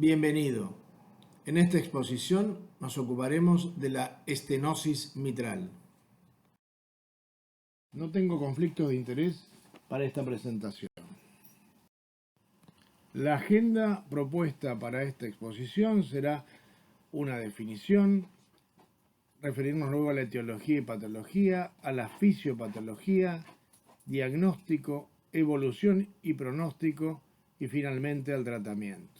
Bienvenido. En esta exposición nos ocuparemos de la estenosis mitral. No tengo conflictos de interés para esta presentación. La agenda propuesta para esta exposición será una definición, referirnos luego a la etiología y patología, a la fisiopatología, diagnóstico, evolución y pronóstico y finalmente al tratamiento.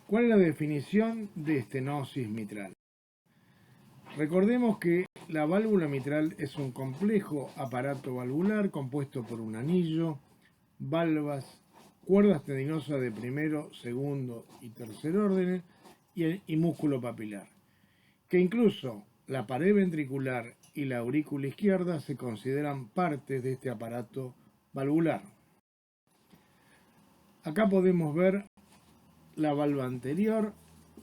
¿Cuál es la definición de estenosis mitral? Recordemos que la válvula mitral es un complejo aparato valvular compuesto por un anillo, valvas, cuerdas tendinosas de primero, segundo y tercer orden y músculo papilar, que incluso la pared ventricular y la aurícula izquierda se consideran partes de este aparato valvular. Acá podemos ver la valva anterior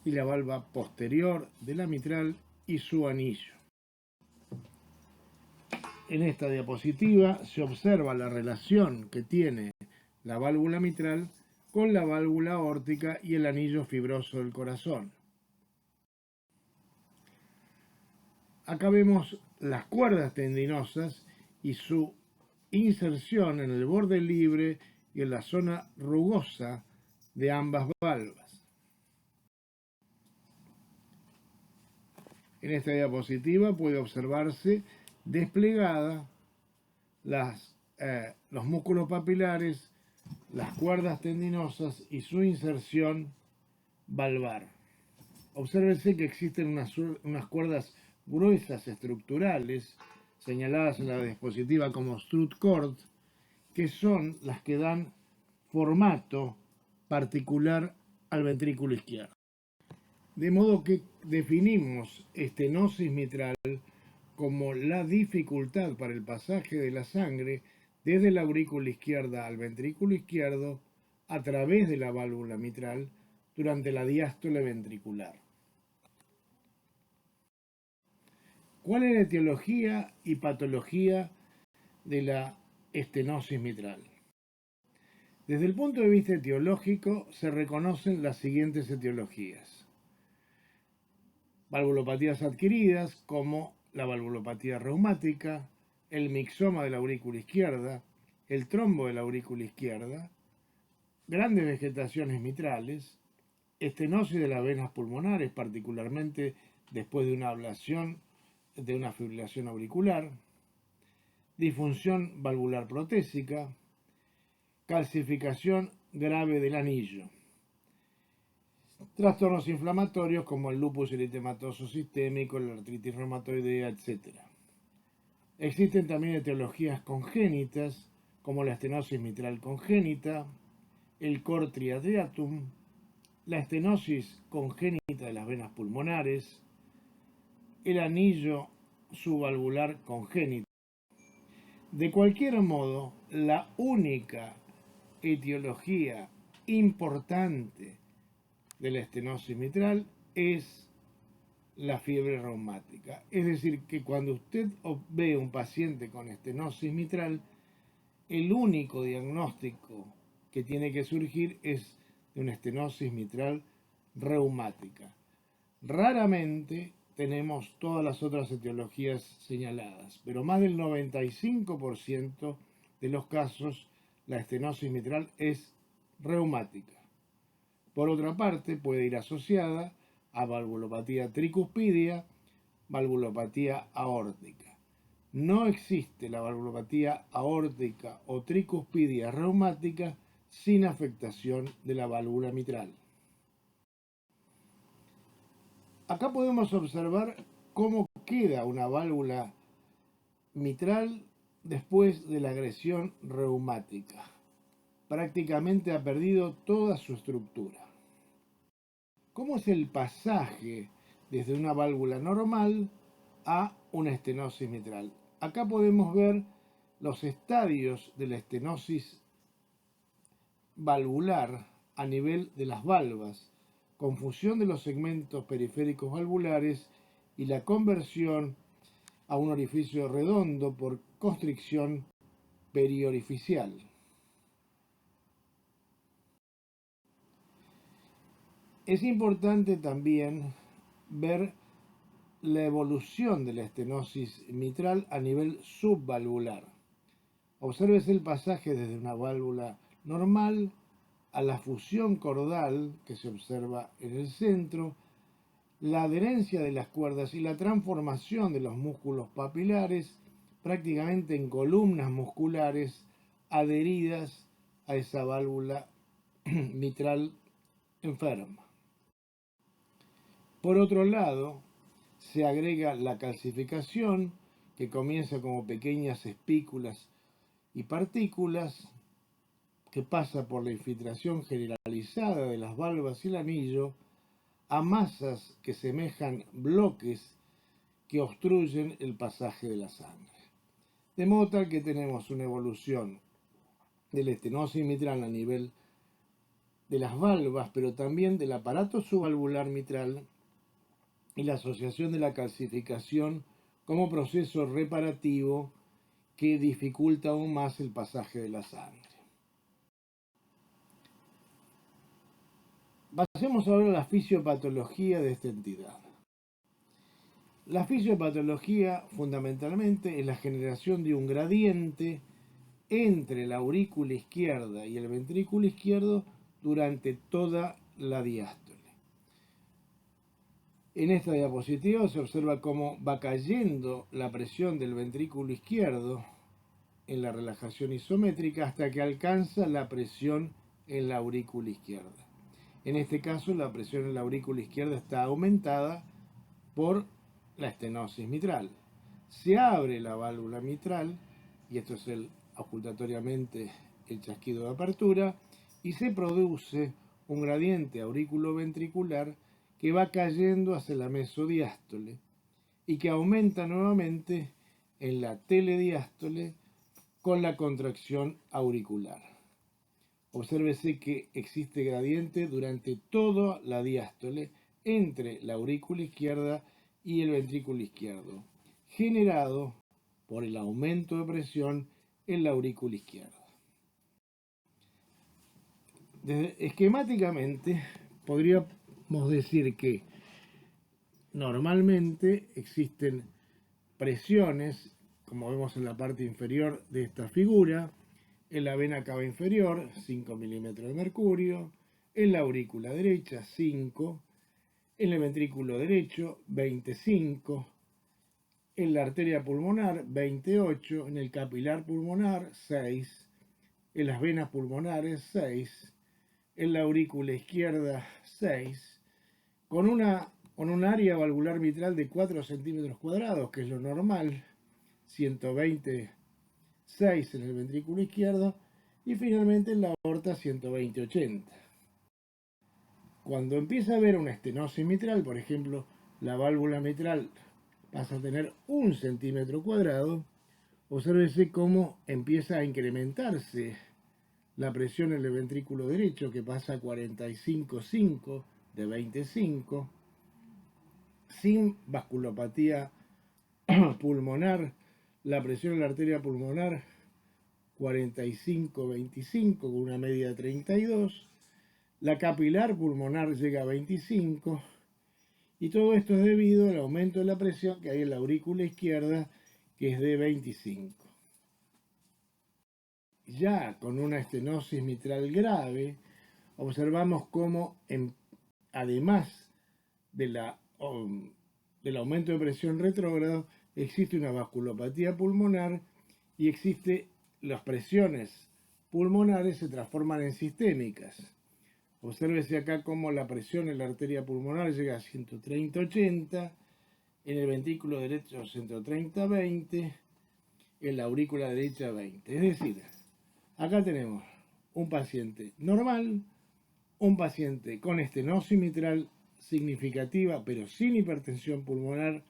y la valva posterior de la mitral y su anillo. En esta diapositiva se observa la relación que tiene la válvula mitral con la válvula aórtica y el anillo fibroso del corazón. Acá vemos las cuerdas tendinosas y su inserción en el borde libre y en la zona rugosa de ambas valvas. En esta diapositiva puede observarse desplegada los músculos papilares, las cuerdas tendinosas y su inserción valvar. Obsérvese que existen unas cuerdas gruesas estructurales señaladas en la diapositiva como strut cord, que son las que dan formato particular al ventrículo izquierdo. De modo que definimos estenosis mitral como la dificultad para el pasaje de la sangre desde la aurícula izquierda al ventrículo izquierdo a través de la válvula mitral durante la diástole ventricular. ¿Cuál es la etiología y patología de la estenosis mitral? Desde el punto de vista etiológico se reconocen las siguientes etiologías: valvulopatías adquiridas como la valvulopatía reumática, el mixoma de la aurícula izquierda, el trombo de la aurícula izquierda, grandes vegetaciones mitrales, estenosis de las venas pulmonares, particularmente después de una ablación de una fibrilación auricular, disfunción valvular protésica, calcificación grave del anillo, trastornos inflamatorios como el lupus eritematoso sistémico, la artritis reumatoidea, etc. Existen también etiologías congénitas como la estenosis mitral congénita, el cor triatriatum, la estenosis congénita de las venas pulmonares, el anillo subvalvular congénito. De cualquier modo, la única etiología importante de la estenosis mitral es la fiebre reumática. Es decir, que cuando usted ve a un paciente con estenosis mitral, el único diagnóstico que tiene que surgir es de una estenosis mitral reumática. Raramente tenemos todas las otras etiologías señaladas, pero más del 95% de los casos la estenosis mitral es reumática. Por otra parte, puede ir asociada a valvulopatía tricuspidia, valvulopatía aórtica. No existe la valvulopatía aórtica o tricuspidia reumática sin afectación de la válvula mitral. Acá podemos observar cómo queda una válvula mitral después de la agresión reumática. Prácticamente ha perdido toda su estructura. ¿Cómo es el pasaje desde una válvula normal a una estenosis mitral? Acá podemos ver los estadios de la estenosis valvular a nivel de las valvas, confusión de los segmentos periféricos valvulares y la conversión a un orificio redondo por constricción periorificial. Es importante también ver la evolución de la estenosis mitral a nivel subvalvular. Obsérvese el pasaje desde una válvula normal a la fusión cordal que se observa en el centro, la adherencia de las cuerdas y la transformación de los músculos papilares prácticamente en columnas musculares adheridas a esa válvula mitral enferma. Por otro lado, se agrega la calcificación, que comienza como pequeñas espículas y partículas, que pasa por la infiltración generalizada de las valvas y el anillo, a masas que semejan bloques que obstruyen el pasaje de la sangre. De modo tal que tenemos una evolución de la estenosis mitral a nivel de las valvas, pero también del aparato subvalvular mitral, y la asociación de la calcificación como proceso reparativo que dificulta aún más el pasaje de la sangre. Pasemos ahora a la fisiopatología de esta entidad. La fisiopatología fundamentalmente es la generación de un gradiente entre la aurícula izquierda y el ventrículo izquierdo durante toda la diástole. En esta diapositiva se observa cómo va cayendo la presión del ventrículo izquierdo en la relajación isométrica hasta que alcanza la presión en la aurícula izquierda. En este caso, la presión en la aurícula izquierda está aumentada por la estenosis mitral. Se abre la válvula mitral, y esto es ocultatoriamente el chasquido de apertura, y se produce un gradiente auriculoventricular que va cayendo hacia la mesodiástole y que aumenta nuevamente en la telediástole con la contracción auricular. Obsérvese que existe gradiente durante toda la diástole entre la aurícula izquierda y el ventrículo izquierdo, generado por el aumento de presión en la aurícula izquierda. Esquemáticamente podríamos decir que normalmente existen presiones, como vemos en la parte inferior de esta figura, en la vena cava inferior 5 milímetros de mercurio, en la aurícula derecha 5, en el ventrículo derecho 25, en la arteria pulmonar 28, en el capilar pulmonar 6, en las venas pulmonares 6, en la aurícula izquierda 6, con un área valvular mitral de 4 centímetros cuadrados, que es lo normal, 126 en el ventrículo izquierdo, y finalmente en la aorta 120-80. Cuando empieza a haber una estenosis mitral, por ejemplo, la válvula mitral pasa a tener 1 centímetro cuadrado, obsérvese cómo empieza a incrementarse la presión en el ventrículo derecho, que pasa a 45,5 de 25, sin vasculopatía pulmonar, la presión en la arteria pulmonar 45-25 con una media de 32, la capilar pulmonar llega a 25, y todo esto es debido al aumento de la presión que hay en la aurícula izquierda, que es de 25. Ya con una estenosis mitral grave, observamos cómo, además del aumento de presión retrógrado, existe una vasculopatía pulmonar y las presiones pulmonares se transforman en sistémicas. Obsérvese acá cómo la presión en la arteria pulmonar llega a 130-80, en el ventrículo derecho 130-20, en la aurícula derecha 20. Es decir, acá tenemos un paciente normal, un paciente con estenosis mitral significativa pero sin hipertensión pulmonar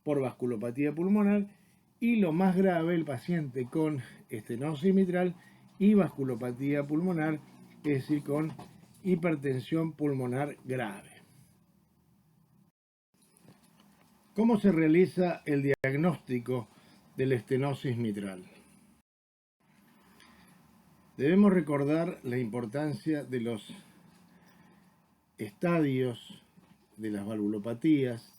por vasculopatía pulmonar, y lo más grave, el paciente con estenosis mitral y vasculopatía pulmonar, es decir, con hipertensión pulmonar grave. ¿Cómo se realiza el diagnóstico de la estenosis mitral? Debemos recordar la importancia de los estadios de las valvulopatías,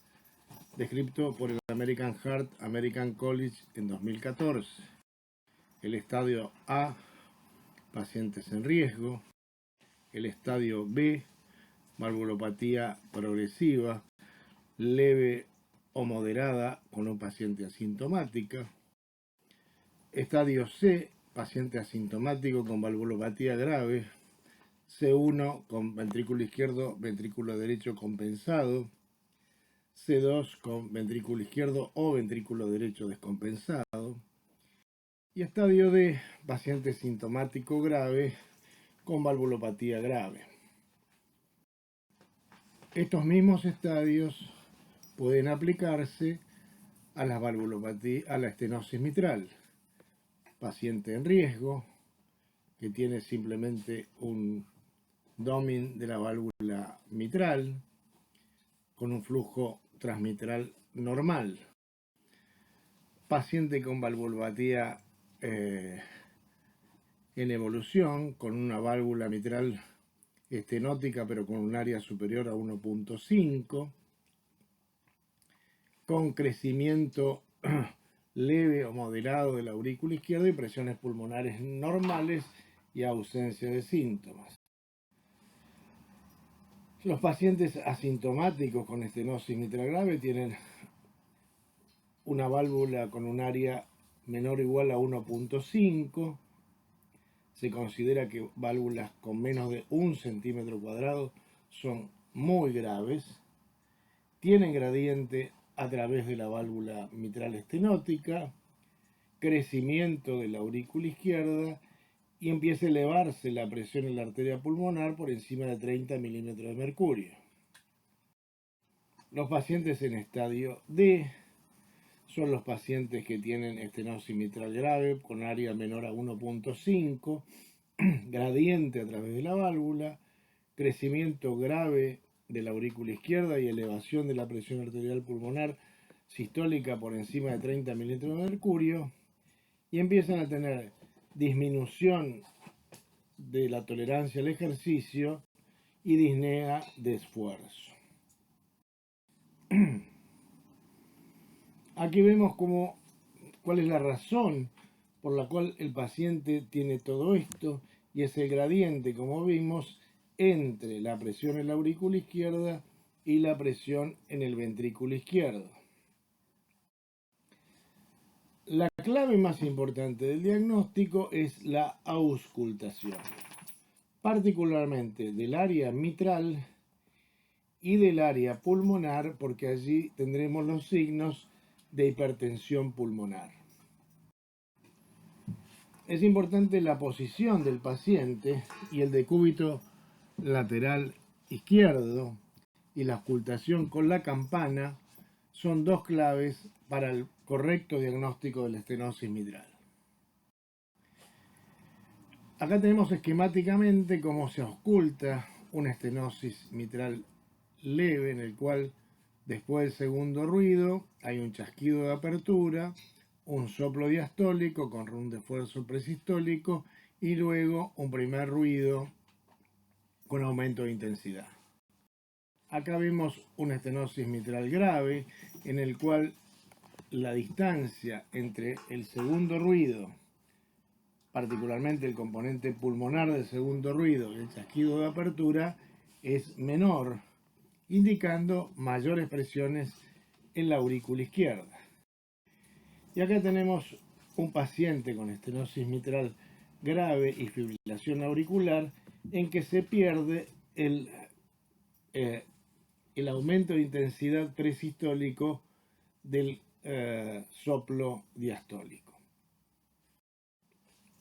descrito por el American Heart American College en 2014. El estadio A, pacientes en riesgo. El estadio B, valvulopatía progresiva, leve o moderada con un paciente asintomática. Estadio C, paciente asintomático con valvulopatía grave. C1 con ventrículo izquierdo, ventrículo derecho compensado. C2 con ventrículo izquierdo o ventrículo derecho descompensado. Y estadio D, paciente sintomático grave con valvulopatía grave. Estos mismos estadios pueden aplicarse a la valvulopatía, a la estenosis mitral. Paciente en riesgo que tiene simplemente un DOMIN de la válvula mitral con un flujo transmitral normal. Paciente con valvulopatía en evolución, con una válvula mitral estenótica pero con un área superior a 1.5, con crecimiento leve o moderado de la aurícula izquierda y presiones pulmonares normales y ausencia de síntomas. Los pacientes asintomáticos con estenosis mitral grave tienen una válvula con un área menor o igual a 1.5. Se considera que válvulas con menos de 1 centímetro cuadrado son muy graves. Tienen gradiente a través de la válvula mitral estenótica, crecimiento de la aurícula izquierda y empieza a elevarse la presión en la arteria pulmonar por encima de 30 milímetros de mercurio. Los pacientes en estadio D son los pacientes que tienen estenosis mitral grave con área menor a 1.5, gradiente a través de la válvula, crecimiento grave de la aurícula izquierda y elevación de la presión arterial pulmonar sistólica por encima de 30 milímetros de mercurio, y empiezan a tener disminución de la tolerancia al ejercicio y disnea de esfuerzo. Aquí vemos cuál es la razón por la cual el paciente tiene todo esto, y es el gradiente, como vimos, entre la presión en la aurícula izquierda y la presión en el ventrículo izquierdo. La clave más importante del diagnóstico es la auscultación, particularmente del área mitral y del área pulmonar, porque allí tendremos los signos de hipertensión pulmonar. Es importante la posición del paciente y el decúbito lateral izquierdo y la auscultación con la campana son dos claves para el correcto diagnóstico de la estenosis mitral. Acá tenemos esquemáticamente cómo se ausculta una estenosis mitral leve, en el cual después del segundo ruido hay un chasquido de apertura, un soplo diastólico con un esfuerzo presistólico y luego un primer ruido con aumento de intensidad. Acá vemos una estenosis mitral grave en el cual la distancia entre el segundo ruido, particularmente el componente pulmonar del segundo ruido y el chasquido de apertura, es menor, indicando mayores presiones en la aurícula izquierda. Y acá tenemos un paciente con estenosis mitral grave y fibrilación auricular en que se pierde el aumento de intensidad presistólico del soplo diastólico.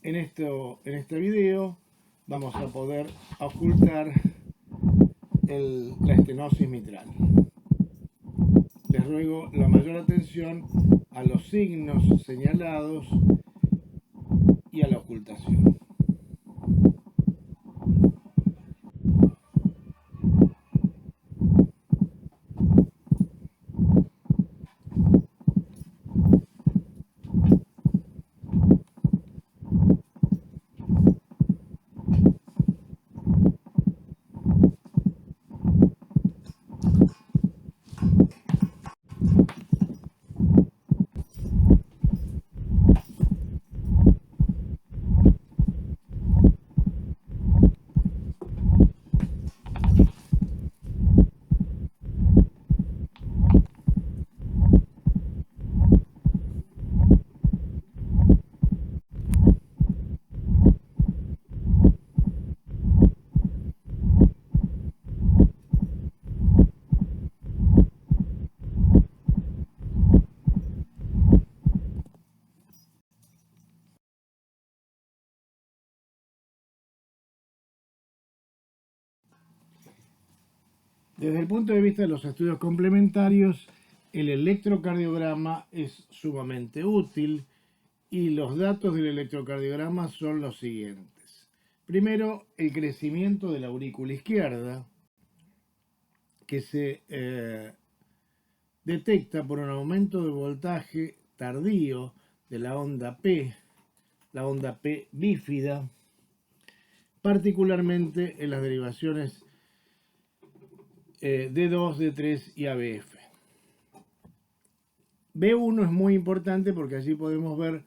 En este video vamos a poder ocultar la estenosis mitral. Les ruego la mayor atención a los signos señalados y a la ocultación. Desde el punto de vista de los estudios complementarios, el electrocardiograma es sumamente útil y los datos del electrocardiograma son los siguientes. Primero, el crecimiento de la aurícula izquierda, que se detecta por un aumento de voltaje tardío de la onda P bífida, particularmente en las derivaciones D2, D3 y ABF. B1 es muy importante porque allí podemos ver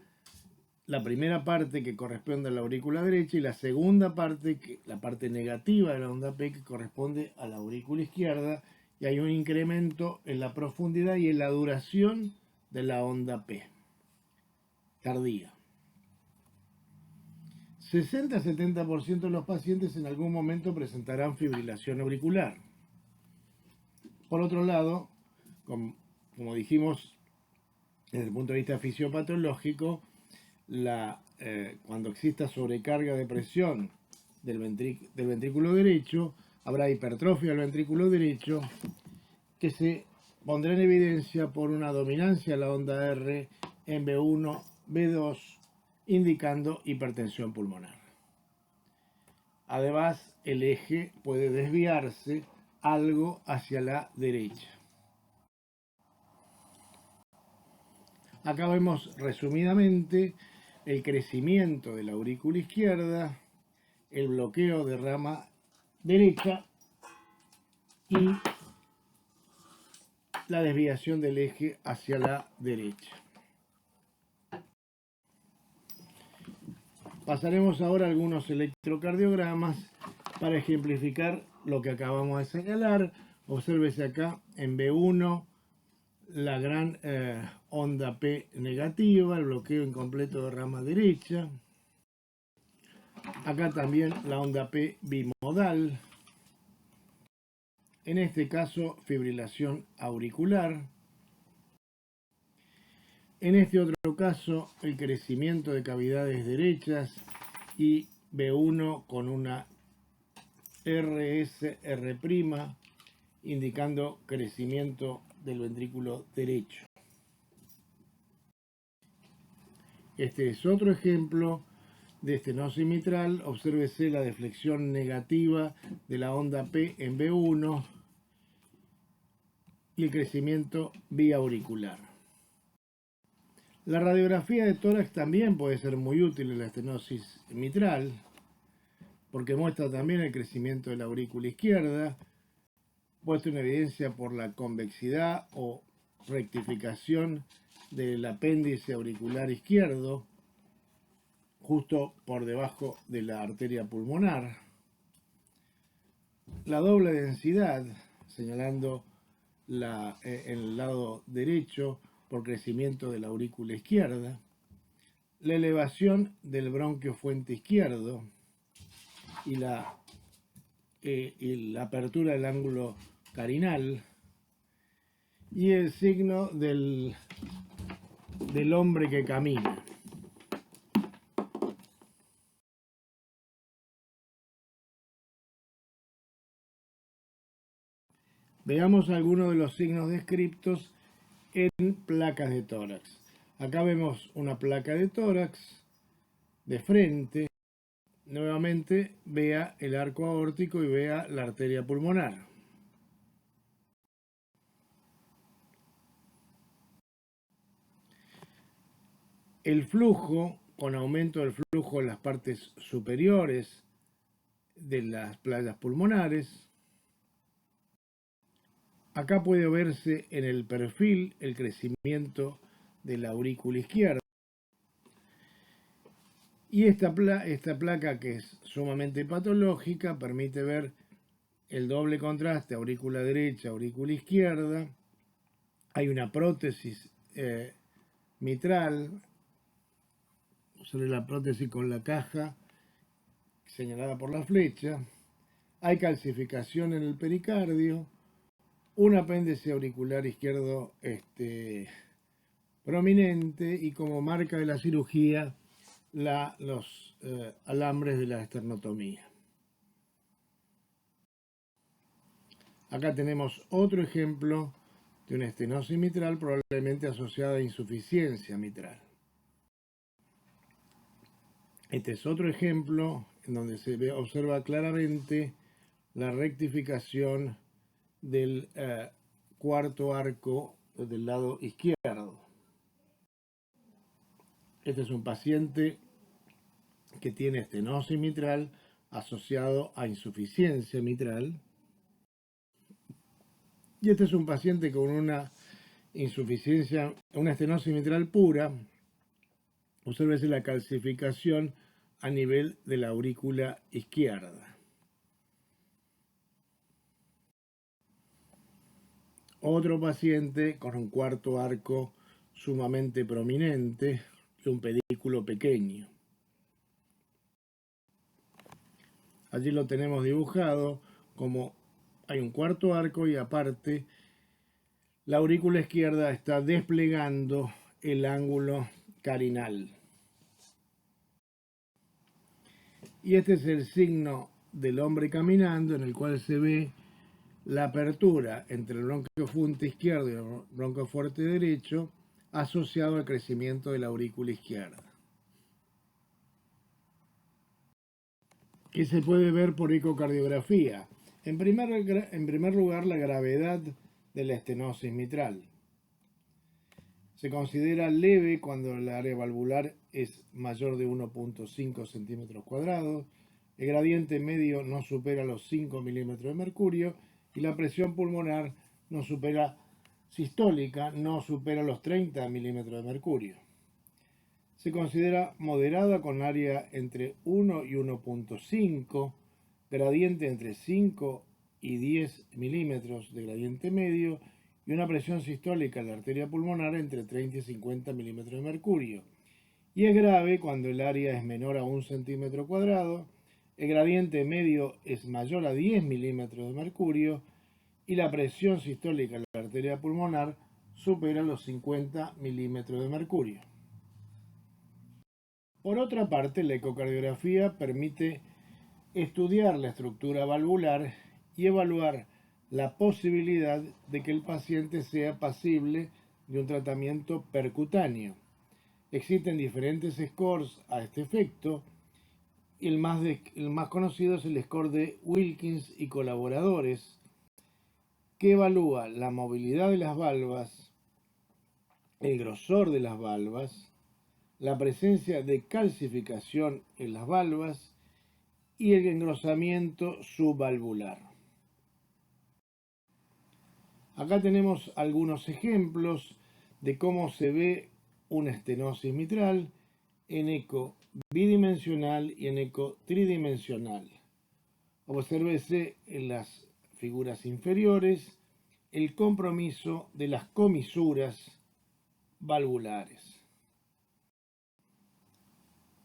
la primera parte que corresponde a la aurícula derecha y la segunda parte, la parte negativa de la onda P, que corresponde a la aurícula izquierda, y hay un incremento en la profundidad y en la duración de la onda P tardía. 60-70% de los pacientes en algún momento presentarán fibrilación auricular. Por otro lado, como dijimos, desde el punto de vista fisiopatológico, cuando exista sobrecarga de presión del ventrículo derecho, habrá hipertrofia del ventrículo derecho que se pondrá en evidencia por una dominancia de la onda R en B1, B2, indicando hipertensión pulmonar. Además, el eje puede desviarse algo hacia la derecha. Acá vemos resumidamente el crecimiento de la aurícula izquierda, el bloqueo de rama derecha y la desviación del eje hacia la derecha. Pasaremos ahora a algunos electrocardiogramas para ejemplificar lo que acabamos de señalar. Obsérvese acá en B1 la gran onda P negativa, el bloqueo incompleto de rama derecha. Acá también la onda P bimodal. En este caso, fibrilación auricular. En este otro caso, el crecimiento de cavidades derechas y B1 con una RS-R', indicando crecimiento del ventrículo derecho. Este es otro ejemplo de estenosis mitral. Obsérvese la deflexión negativa de la onda P en B1 y el crecimiento biauricular. La radiografía de tórax también puede ser muy útil en la estenosis mitral, porque muestra también el crecimiento de la aurícula izquierda, puesto en evidencia por la convexidad o rectificación del apéndice auricular izquierdo, justo por debajo de la arteria pulmonar. La doble densidad, señalando en el lado derecho por crecimiento de la aurícula izquierda. La elevación del bronquio fuente izquierdo y la apertura del ángulo carinal. Y el signo del hombre que camina. Veamos algunos de los signos descriptos en placas de tórax. Acá vemos una placa de tórax de frente. Nuevamente vea el arco aórtico y vea la arteria pulmonar. El flujo, con aumento del flujo en las partes superiores de las playas pulmonares. Acá puede verse en el perfil el crecimiento de la aurícula izquierda. Y esta placa, que es sumamente patológica, permite ver el doble contraste aurícula derecha, aurícula izquierda. Hay una prótesis mitral, sobre la prótesis con la caja señalada por la flecha. Hay calcificación en el pericardio. Un apéndice auricular izquierdo prominente y como marca de la cirugía los alambres de la esternotomía. Acá tenemos otro ejemplo de una estenosis mitral probablemente asociada a insuficiencia mitral. Este es otro ejemplo en donde se observa claramente la rectificación del cuarto arco del lado izquierdo. Este es un paciente que tiene estenosis mitral asociado a insuficiencia mitral. Y este es un paciente con una insuficiencia, una estenosis mitral pura. Obsérvese la calcificación a nivel de la aurícula izquierda. Otro paciente con un cuarto arco sumamente prominente y un pedículo pequeño. Allí lo tenemos dibujado como hay un cuarto arco y aparte la aurícula izquierda está desplegando el ángulo carinal. Y este es el signo del hombre caminando, en el cual se ve la apertura entre el bronquio fuerte izquierdo y el bronquio fuerte derecho asociado al crecimiento de la aurícula izquierda. ¿Qué se puede ver por ecocardiografía? En primer lugar, la gravedad de la estenosis mitral. Se considera leve cuando el área valvular es mayor de 1.5 centímetros cuadrados, el gradiente medio no supera los 5 milímetros de mercurio y la presión pulmonar sistólica no supera los 30 milímetros de mercurio. Se considera moderada con área entre 1 y 1.5, gradiente entre 5 y 10 milímetros de gradiente medio y una presión sistólica en la arteria pulmonar entre 30 y 50 milímetros de mercurio. Y es grave cuando el área es menor a 1 centímetro cuadrado, el gradiente medio es mayor a 10 milímetros de mercurio y la presión sistólica en la arteria pulmonar supera los 50 milímetros de mercurio. Por otra parte, la ecocardiografía permite estudiar la estructura valvular y evaluar la posibilidad de que el paciente sea pasible de un tratamiento percutáneo. Existen diferentes scores a este efecto y el más conocido es el score de Wilkins y colaboradores, que evalúa la movilidad de las valvas, el grosor de las valvas, la presencia de calcificación en las valvas y el engrosamiento subvalvular. Acá tenemos algunos ejemplos de cómo se ve una estenosis mitral en eco bidimensional y en eco tridimensional. Obsérvese en las figuras inferiores el compromiso de las comisuras valvulares.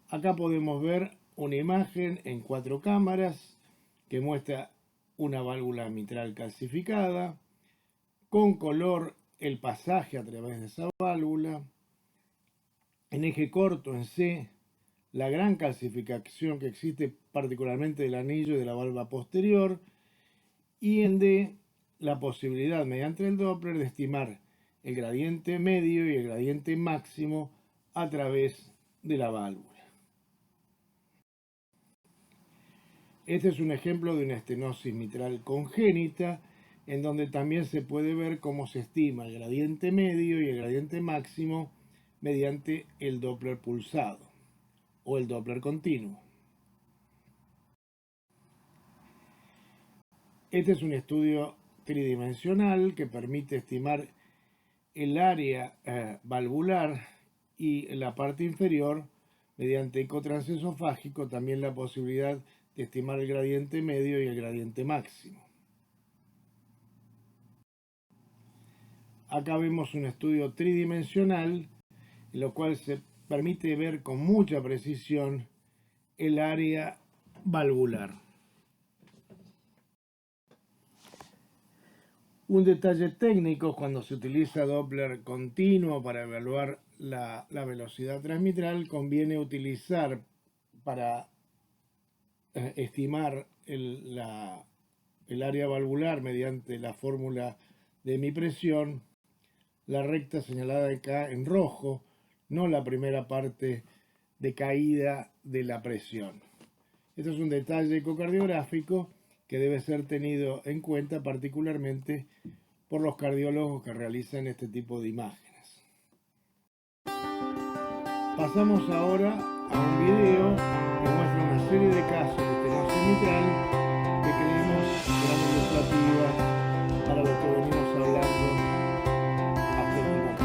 Acá podemos ver una imagen en 4 cámaras que muestra una válvula mitral calcificada, con color el pasaje a través de esa válvula, en eje corto en C, la gran calcificación que existe particularmente del anillo y de la valva posterior, y en D, la posibilidad mediante el Doppler de estimar el gradiente medio y el gradiente máximo a través de la válvula. Este es un ejemplo de una estenosis mitral congénita, en donde también se puede ver cómo se estima el gradiente medio y el gradiente máximo mediante el Doppler pulsado o el Doppler continuo. Este es un estudio tridimensional que permite estimar el área valvular y en la parte inferior, mediante eco transesofágico, también la posibilidad de estimar el gradiente medio y el gradiente máximo. Acá vemos un estudio tridimensional en lo cual se permite ver con mucha precisión el área valvular. Un detalle técnico: cuando se utiliza Doppler continuo para evaluar la velocidad transmitral, conviene utilizar para estimar la el área valvular mediante la fórmula de mi presión, la recta señalada acá en rojo, no la primera parte de caída de la presión. Esto es un detalle ecocardiográfico que debe ser tenido en cuenta particularmente por los cardiólogos que realizan este tipo de imágenes. Pasamos ahora a un video que muestra una serie de casos de estenosis mitral que creemos serán ilustrativas para lo que venimos hablando hasta el momento.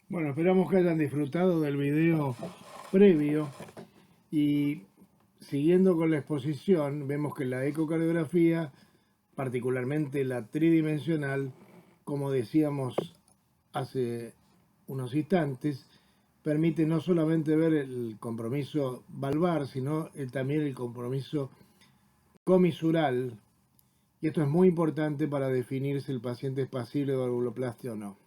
Bueno, esperamos que hayan disfrutado del video previo y siguiendo con la exposición, vemos que la ecocardiografía, particularmente la tridimensional, como decíamos hace unos instantes, permite no solamente ver el compromiso valvar, sino también el compromiso comisural, y esto es muy importante para definir si el paciente es pasible de valvuloplastia o no.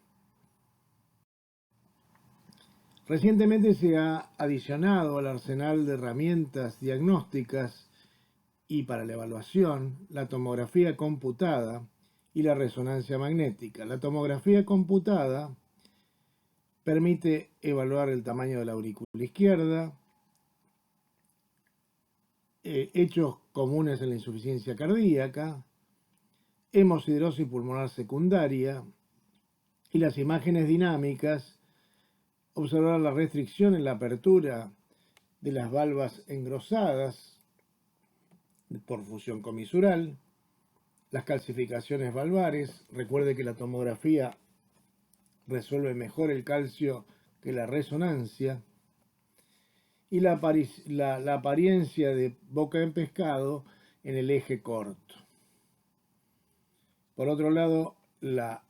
Recientemente se ha adicionado al arsenal de herramientas diagnósticas y para la evaluación la tomografía computada y la resonancia magnética. La tomografía computada permite evaluar el tamaño de la aurícula izquierda, hechos comunes en la insuficiencia cardíaca, hemosiderosis pulmonar secundaria y las imágenes dinámicas, observar la restricción en la apertura de las valvas engrosadas por fusión comisural, las calcificaciones valvares. Recuerde que la tomografía resuelve mejor el calcio que la resonancia. Y la apariencia de boca de pescado en el eje corto. Por otro lado, la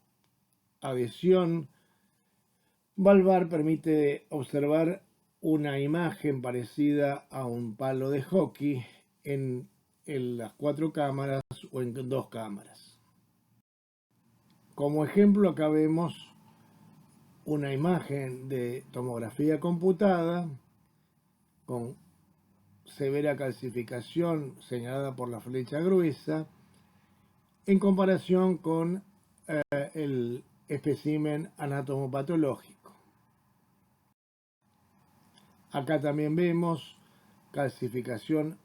adhesión valvar permite observar una imagen parecida a un palo de hockey en las 4 cámaras o en 2 cámaras. Como ejemplo, acá vemos una imagen de tomografía computada con severa calcificación señalada por la flecha gruesa en comparación con el espécimen anatomopatológico. Acá también vemos calcificación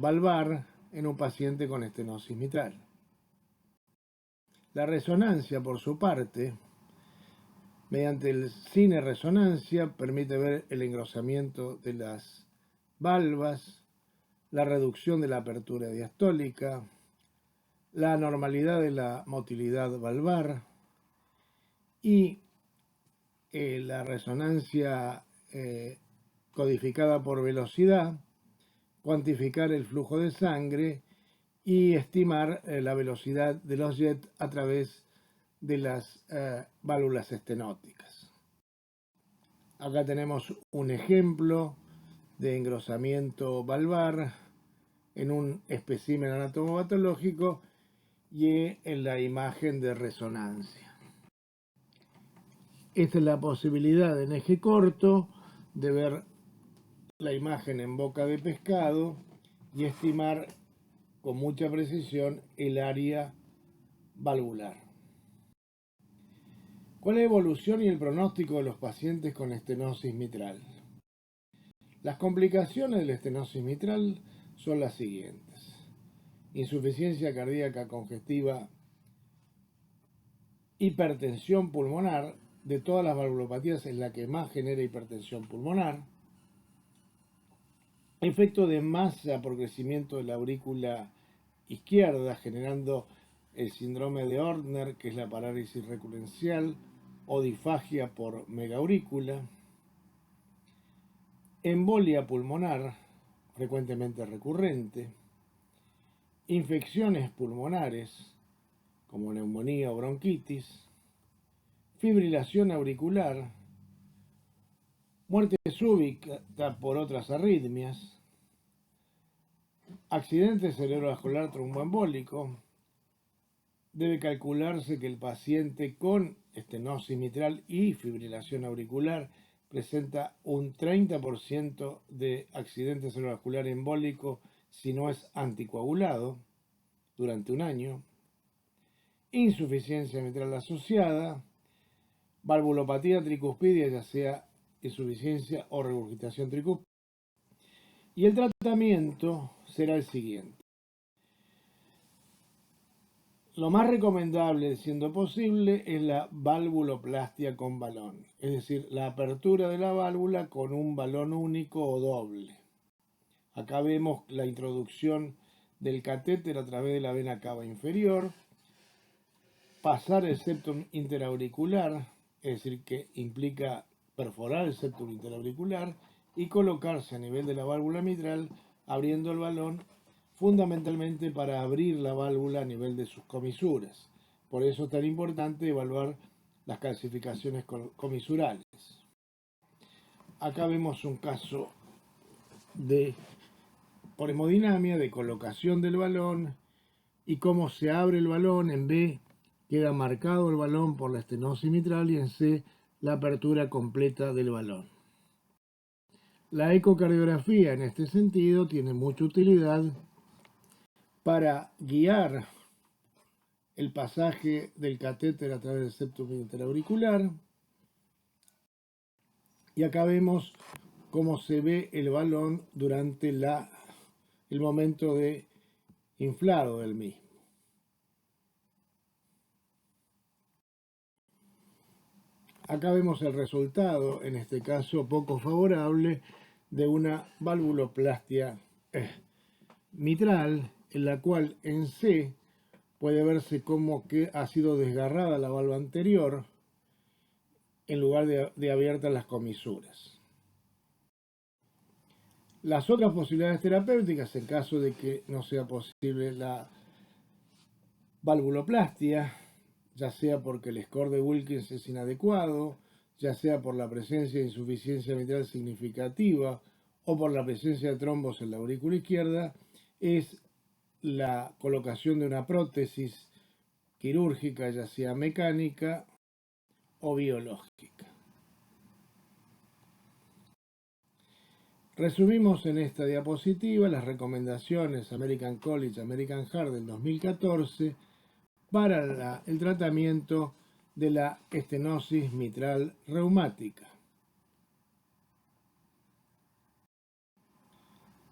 valvar en un paciente con estenosis mitral. La resonancia, por su parte, mediante el cine-resonancia, permite ver el engrosamiento de las valvas, la reducción de la apertura diastólica, la normalidad de la motilidad valvar y la resonancia codificada por velocidad, cuantificar el flujo de sangre y estimar la velocidad de los jets a través de las válvulas estenóticas. Acá tenemos un ejemplo de engrosamiento valvar en un espécimen anatomopatológico y en la imagen de resonancia. Esta es la posibilidad en eje corto de ver la imagen en boca de pescado y estimar con mucha precisión el área valvular. ¿Cuál es la evolución y el pronóstico de los pacientes con estenosis mitral? Las complicaciones de la estenosis mitral son las siguientes: insuficiencia cardíaca congestiva, hipertensión pulmonar. De todas las valvulopatías es la que más genera hipertensión pulmonar, efecto de masa por crecimiento de la aurícula izquierda, generando el síndrome de Ortner, que es la parálisis recurrencial, o disfagia por megaurícula, embolia pulmonar, frecuentemente recurrente, infecciones pulmonares, como neumonía o bronquitis, fibrilación auricular, muerte súbita por otras arritmias, accidente cerebrovascular tromboembólico. Debe calcularse que el paciente con estenosis mitral y fibrilación auricular presenta un 30% de accidente cerebrovascular embólico si no es anticoagulado durante un año, insuficiencia mitral asociada, valvulopatía tricuspidia, ya sea insuficiencia o regurgitación tricuspide. Y el tratamiento será el siguiente. Lo más recomendable, siendo posible, es la valvuloplastia con balón, es decir, la apertura de la válvula con un balón único o doble. Acá vemos la introducción del catéter a través de la vena cava inferior, pasar el septum interauricular, es decir, que implica perforar el septum interauricular y colocarse a nivel de la válvula mitral, abriendo el balón fundamentalmente para abrir la válvula a nivel de sus comisuras. Por eso es tan importante evaluar las calcificaciones comisurales. Acá vemos un caso por hemodinamia de colocación del balón y cómo se abre el balón. En B queda marcado el balón por la estenosis mitral y en C la apertura completa del balón. La ecocardiografía en este sentido tiene mucha utilidad para guiar el pasaje del catéter a través del septum interauricular. Y acá vemos cómo se ve el balón durante el momento de inflado del mismo. Acá vemos el resultado, en este caso poco favorable, de una valvuloplastia mitral, en la cual en C puede verse como que ha sido desgarrada la valva anterior en lugar de abiertas las comisuras. Las otras posibilidades terapéuticas, en caso de que no sea posible la valvuloplastia, ya sea porque el score de Wilkins es inadecuado, ya sea por la presencia de insuficiencia mitral significativa o por la presencia de trombos en la aurícula izquierda, es la colocación de una prótesis quirúrgica, ya sea mecánica o biológica. Resumimos en esta diapositiva las recomendaciones American College American Heart del 2014 para el tratamiento de la estenosis mitral reumática.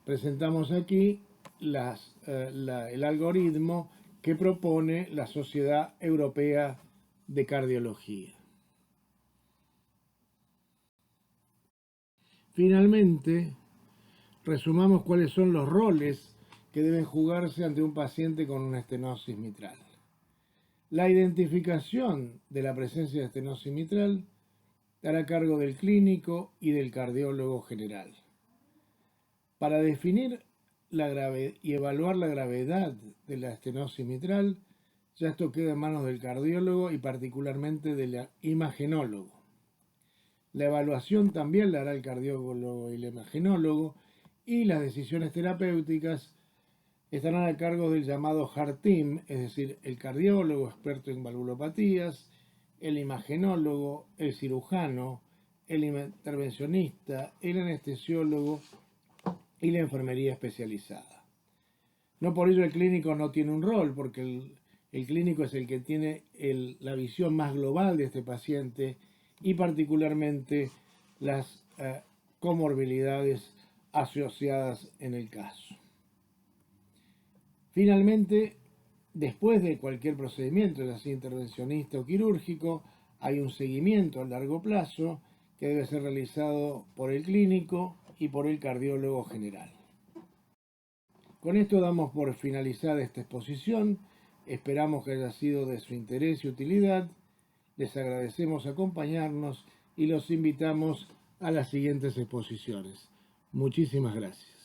Presentamos aquí el algoritmo que propone la Sociedad Europea de Cardiología. Finalmente, resumamos cuáles son los roles que deben jugarse ante un paciente con una estenosis mitral. La identificación de la presencia de estenosis mitral estará a cargo del clínico y del cardiólogo general. Para definir y evaluar la gravedad de la estenosis mitral, ya esto queda en manos del cardiólogo y particularmente del imagenólogo. La evaluación también la hará el cardiólogo y el imagenólogo, y las decisiones terapéuticas estarán a cargo del llamado Heart Team, es decir, el cardiólogo experto en valvulopatías, el imagenólogo, el cirujano, el intervencionista, el anestesiólogo y la enfermería especializada. No por ello el clínico no tiene un rol, porque el clínico es el que tiene la visión más global de este paciente y particularmente las comorbilidades asociadas en el caso. Finalmente, después de cualquier procedimiento, ya sea intervencionista o quirúrgico, hay un seguimiento a largo plazo que debe ser realizado por el clínico y por el cardiólogo general. Con esto damos por finalizada esta exposición. Esperamos que haya sido de su interés y utilidad. Les agradecemos acompañarnos y los invitamos a las siguientes exposiciones. Muchísimas gracias.